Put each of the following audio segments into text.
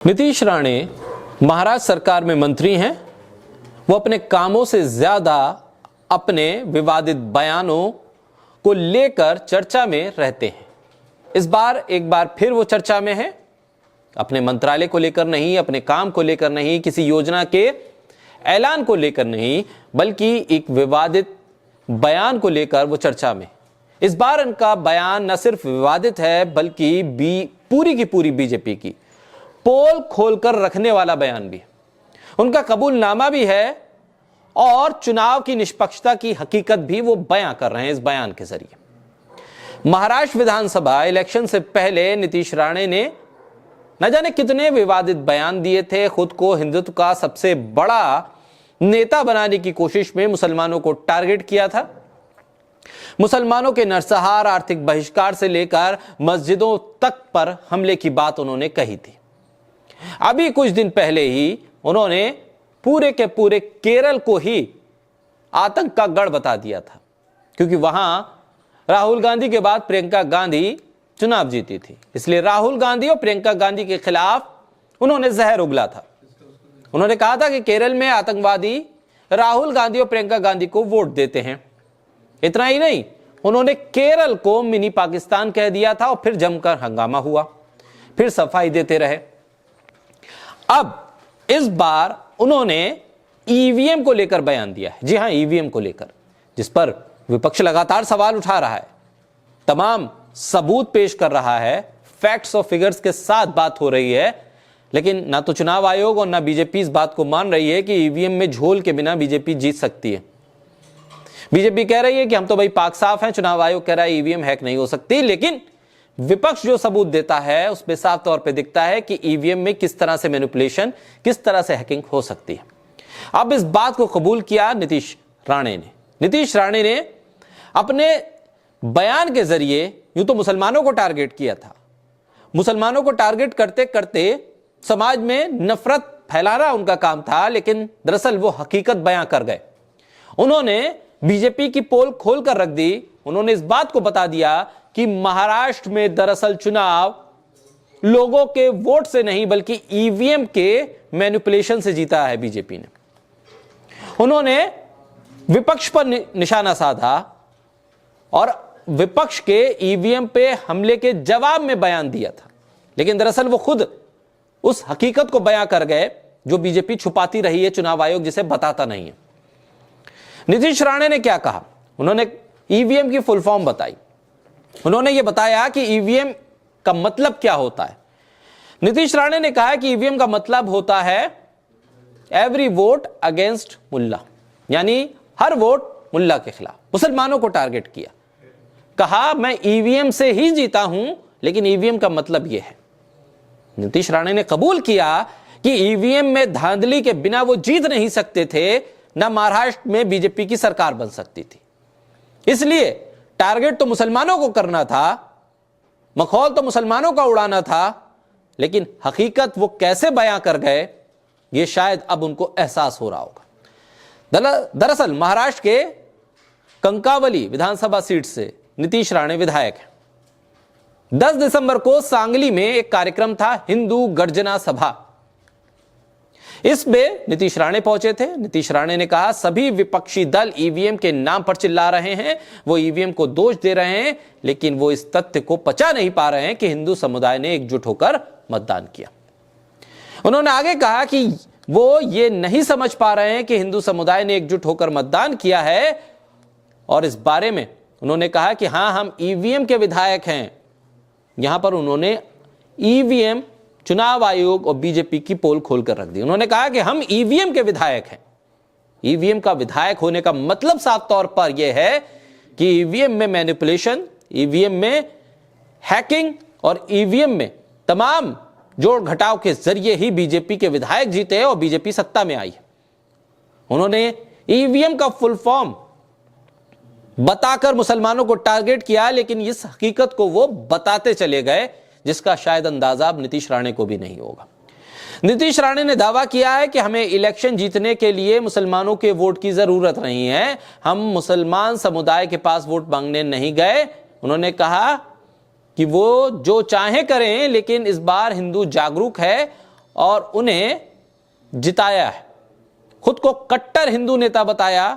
नीतीश राणे महाराष्ट्र सरकार में मंत्री हैं। वो अपने कामों से ज्यादा अपने विवादित बयानों को लेकर चर्चा में रहते हैं। इस बार एक बार फिर वो चर्चा में है। अपने मंत्रालय को लेकर नहीं, अपने काम को लेकर नहीं, किसी योजना के ऐलान को लेकर नहीं, बल्कि एक विवादित बयान को लेकर वो चर्चा में। इस बार उनका बयान न सिर्फ विवादित है, बल्कि पूरी की पूरी बीजेपी की पोल खोलकर रखने वाला बयान भी है। उनका कबूलनामा भी है और चुनाव की निष्पक्षता की हकीकत भी वो बयां कर रहे हैं इस बयान के जरिए। महाराष्ट्र विधानसभा इलेक्शन से पहले नीतीश राणे ने न जाने कितने विवादित बयान दिए थे। खुद को हिंदुत्व का सबसे बड़ा नेता बनाने की कोशिश में मुसलमानों को टारगेट किया था। मुसलमानों के नरसंहार, आर्थिक बहिष्कार से लेकर मस्जिदों तक पर हमले की बात उन्होंने कही थी। अभी कुछ दिन पहले ही उन्होंने पूरे के पूरे केरल को ही आतंक का गढ़ बता दिया था, क्योंकि वहां राहुल गांधी के बाद प्रियंका गांधी चुनाव जीती थी। इसलिए राहुल गांधी और प्रियंका गांधी के खिलाफ उन्होंने जहर उगला था। उन्होंने कहा था कि केरल में आतंकवादी राहुल गांधी और प्रियंका गांधी को वोट देते हैं। इतना ही नहीं, उन्होंने केरल को मिनी पाकिस्तान कह दिया था और फिर जमकर हंगामा हुआ, फिर सफाई देते रहे। अब इस बार उन्होंने ईवीएम को लेकर बयान दिया है। जी हां, ईवीएम को लेकर, जिस पर विपक्ष लगातार सवाल उठा रहा है, तमाम सबूत पेश कर रहा है, फैक्ट्स और फिगर्स के साथ बात हो रही है। लेकिन ना तो चुनाव आयोग और ना बीजेपी इस बात को मान रही है कि ईवीएम में झोल के बिना बीजेपी जीत सकती है। बीजेपी कह रही है कि हम तो भाई पाक साफ हैं, चुनाव आयोग कह रहा है ईवीएम हैक नहीं हो सकती। लेकिन विपक्ष जो सबूत देता है उसमें साफ तौर पे दिखता है कि ईवीएम में किस तरह से मैनिपुलेशन, किस तरह से हैकिंग हो सकती है। अब इस बात को कबूल किया नीतीश राणे ने। नीतीश राणे ने अपने बयान के जरिए यूं तो मुसलमानों को टारगेट किया था। मुसलमानों को टारगेट करते करते समाज में नफरत फैलाना उनका काम था, लेकिन दरअसल वो हकीकत बयां कर गए। उन्होंने बीजेपी की पोल खोल कर रख दी। उन्होंने इस बात को बता दिया कि महाराष्ट्र में दरअसल चुनाव लोगों के वोट से नहीं, बल्कि ईवीएम के मैनिपुलेशन से जीता है बीजेपी ने। उन्होंने विपक्ष पर निशाना साधा और विपक्ष के ईवीएम पे हमले के जवाब में बयान दिया था। लेकिन दरअसल वो खुद उस हकीकत को बयां कर गए जो बीजेपी छुपाती रही है, चुनाव आयोग जिसे बताता नहीं है। नीतीश राणे ने क्या कहा? उन्होंने ईवीएम की फुल फॉर्म बताई। उन्होंने यह बताया कि ईवीएम का मतलब क्या होता है। नीतीश राणे ने कहा कि ईवीएम का मतलब होता है एवरी वोट अगेंस्ट मुल्ला, यानी हर वोट मुल्ला के खिलाफ। मुसलमानों को टारगेट किया। कहा मैं ईवीएम से ही जीता हूं, लेकिन ईवीएम का मतलब यह है। नीतीश राणे ने कबूल किया कि ईवीएम में धांधली के बिना वो जीत नहीं सकते थे, ना महाराष्ट्र में बीजेपी की सरकार बन सकती थी। इसलिए टारगेट तो मुसलमानों को करना था, मखौल तो मुसलमानों का उड़ाना था, लेकिन हकीकत वो कैसे बयां कर गए, ये शायद अब उनको एहसास हो रहा होगा। दरअसल महाराष्ट्र के कंकावली विधानसभा सीट से नीतीश राणे विधायक हैं। 10 दिसंबर को सांगली में एक कार्यक्रम था, हिंदू गर्जना सभा। इसमें नीतीश राणे पहुंचे थे। नीतीश राणे ने कहा सभी विपक्षी दल ईवीएम के नाम पर चिल्ला रहे हैं, वो ईवीएम को दोष दे रहे हैं, लेकिन वो इस तथ्य को पचा नहीं पा रहे हैं कि हिंदू समुदाय ने एकजुट होकर मतदान किया। उन्होंने आगे कहा कि वो ये नहीं समझ पा रहे हैं कि हिंदू समुदाय ने एकजुट होकर मतदान किया है। और इस बारे में उन्होंने कहा कि हां, हम ईवीएम के विधायक हैं। यहां पर उन्होंने ईवीएम, चुनाव आयोग और बीजेपी की पोल खोलकर रख दी। उन्होंने कहा कि हम ईवीएम के विधायक हैं। ईवीएम का विधायक होने का मतलब साफ तौर पर यह है कि ईवीएम में मैनिपुलेशन, ईवीएम में हैकिंग और ईवीएम में तमाम जोड़ घटाव के जरिए ही बीजेपी के विधायक जीते और बीजेपी सत्ता में आई है। उन्होंने ईवीएम का फुल फॉर्म बताकर मुसलमानों को टारगेट किया, लेकिन इस हकीकत को वो बताते चले गए जिसका शायद अंदाजा अब नीतीश राणे को भी नहीं होगा। नीतीश राणे ने दावा किया है कि हमें इलेक्शन जीतने के लिए मुसलमानों के वोट की जरूरत नहीं है, हम मुसलमान समुदाय के पास वोट मांगने नहीं गए। उन्होंने कहा कि वो जो चाहे करें, लेकिन इस बार हिंदू जागरूक है और उन्हें जिताया है। खुद को कट्टर हिंदू नेता बताया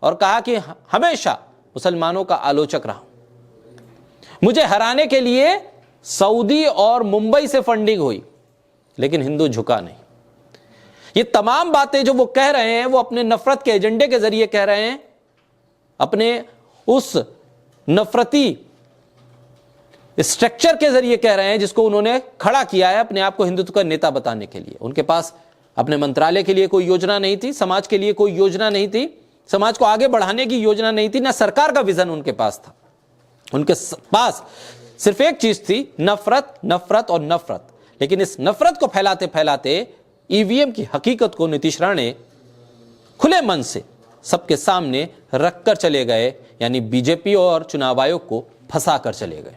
और कहा कि हमेशा मुसलमानों का आलोचक रहा हूं। मुझे हराने के लिए सऊदी और मुंबई से फंडिंग हुई, लेकिन हिंदू झुका नहीं। ये तमाम बातें जो वो कह रहे हैं, वो अपने नफरत के एजेंडे के जरिए कह रहे हैं, अपने उस नफरती स्ट्रक्चर के जरिए कह रहे हैं जिसको उन्होंने खड़ा किया है अपने आप को हिंदुत्व का नेता बताने के लिए। उनके पास अपने मंत्रालय के लिए कोई योजना नहीं थी, समाज के लिए कोई योजना नहीं थी, समाज को आगे बढ़ाने की योजना नहीं थी, ना सरकार का विजन उनके पास था। उनके पास सिर्फ एक चीज थी, नफरत, नफरत और नफरत। लेकिन इस नफरत को फैलाते फैलाते ईवीएम की हकीकत को नीतीश राणे खुले मन से सबके सामने रखकर चले गए, यानी बीजेपी और चुनाव आयोग को फंसा कर चले गए।